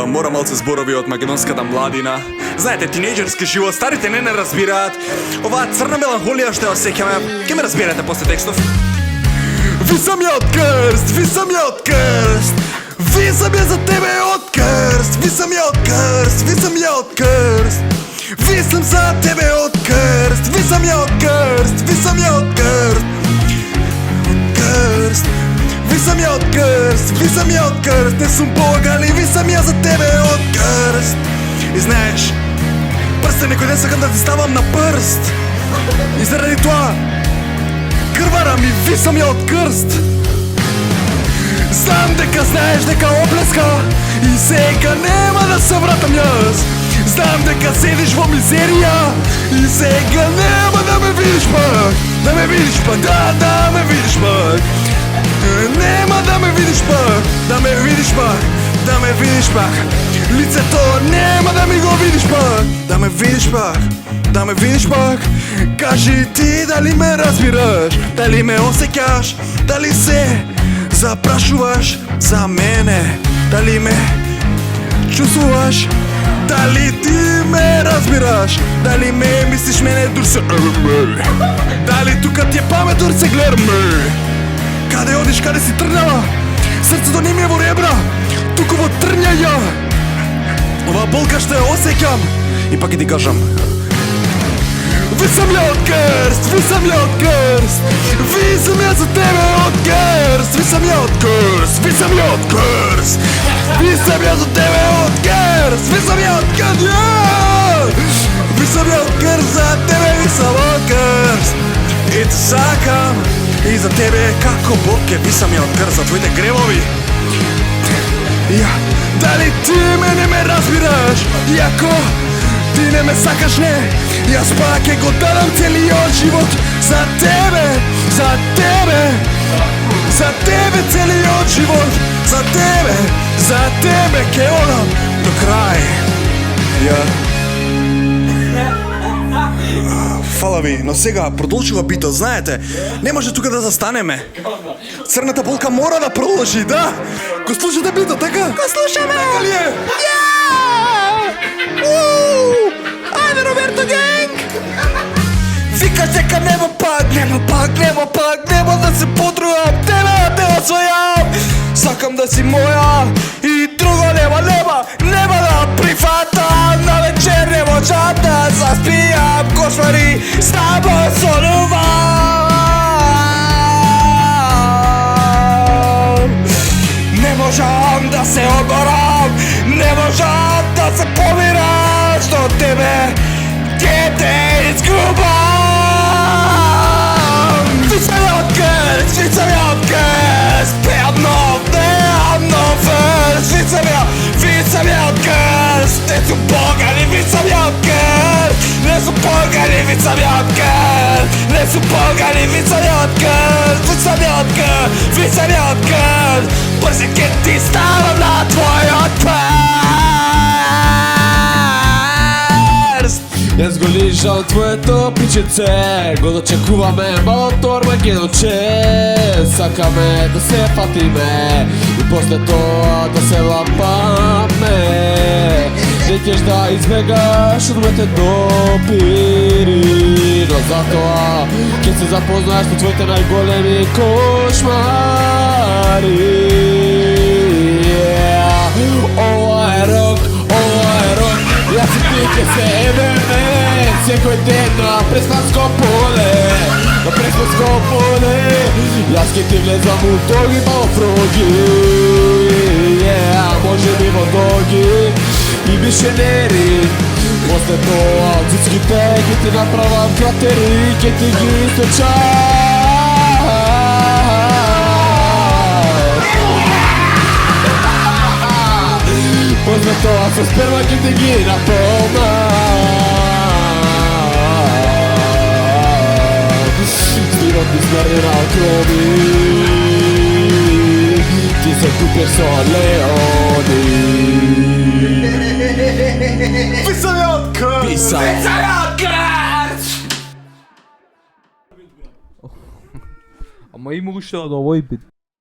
Мора малце зборови од македонската младина. Знаете, тинејџерски живот, старите не разбираат. Оваа црна меланхолија што ја осеќаме, ќе ме разберете после текстов. Ви сам ја од крст, ви сам ја од крст. Ви сам ја за тебе од крст, ви сам ја од крст, ви сам ја од крст. Ви сам за тебе од крст, ви сам ја од крст, ви сам ја од крст. Крст. Ви сам ја од крст, ви сам ја од крст. Не сум Бог, али ви сам ја за тебе од крст. И знаеш, прстен некој ден сакам да ти ставам на прст. И заради тоа крварам и ви сам ја од крст. Знам дека знаеш дека оплеска и сега нема да се вратам јас. Знам дека седиш во мизерија и сега нема да ме видиш пак. Да ме видиш пак, да ме видиш пак. Нема да ме видиш пак, да ме видиш пак, да ме видиш пак. Лицето нема да ми го видиш пак, да ме видиш пак, да ме видиш пак. Кажи ти дали ме разбираш, дали ме осеќаш, дали се запрашуваш за мене, дали ме чувствуваш, дали ти ме разбираш, дали ме мислиш мене дур се дали тука ти е памет дур се гледаме. Каде одиш, каде си тргнала? Срцето не ми е во ребра, туку во трњаја. Ова болка што ја осеќам и пак и ти кажам. Ви сам ја од крст, ви сам ја од крст. Ви сам ја за тебе од крст, ви сам ја од крст, ви сам ја од крст. Ви сам ја за тебе од крст, ви сам ја од крст. Ви сам ја од крст, за тебе ви сам од крст. И те сакам. И за тебе како Бог ќе ви сам ја од крст за твоите гревови. Дали ти мене ме разбираш? Иако ти не ме сакаш, не, јас пак ќе го дадам целиот живот за тебе, за тебе, за тебе целиот живот, за тебе ќе одам до крај. Фала ви, но сега продолжува битот, знаете, не може тука да застанеме. Црната болка мора да продолжи, да? Го слушате битот, така? Го слушаме! Така ли е? Ајде, Роберто генг! Викаш дека нема пак да се подрувам, тебе да освојам. Сакам да си моја и друго нема да прифатам. На вечер не можам да заспијам, кошмари само сонувам. Не можам да се одморам, не можам да се помирам, што тебе ќе те изгубам. Ви сам ја од крст, ви сам ја од крст. Пеам нов верс. Ви сам ја од крст. Не сум Бог, али ви сам ја од крст. Не сум Бог, али ви сам ја од крст. Не сум Бог, али ви сам ја од крст. Ви сам ја од крст, ви сам ја од крст. Брзи ќе ти ставам на твојот прст. Јас го лижам твоето пичеце, го дочекуваме малото Армагедонче. Сакаме да се фатиме и после тоа да се лапаме. Не ќеш да избегаш од моите допири, но затоа ќе се запознаеш со твоите најголеми кошмари. Ова е рок, јас и ти ќе се едеме секој ден на Преспанско поле, на Преспанско поле. Јас ќе ти влезам у тоги малфроги, може би во доги и мишенери. После тоа од цицките ќе ти направам кратери, ќе ти ги источам. После тоа со сперма ќе ти ги наполнам. Стирот ми смрди на окрови, ти се купеш со леони. Ви сам ја од крст! Ви сам ја од крст! Ама има уште од овој бит.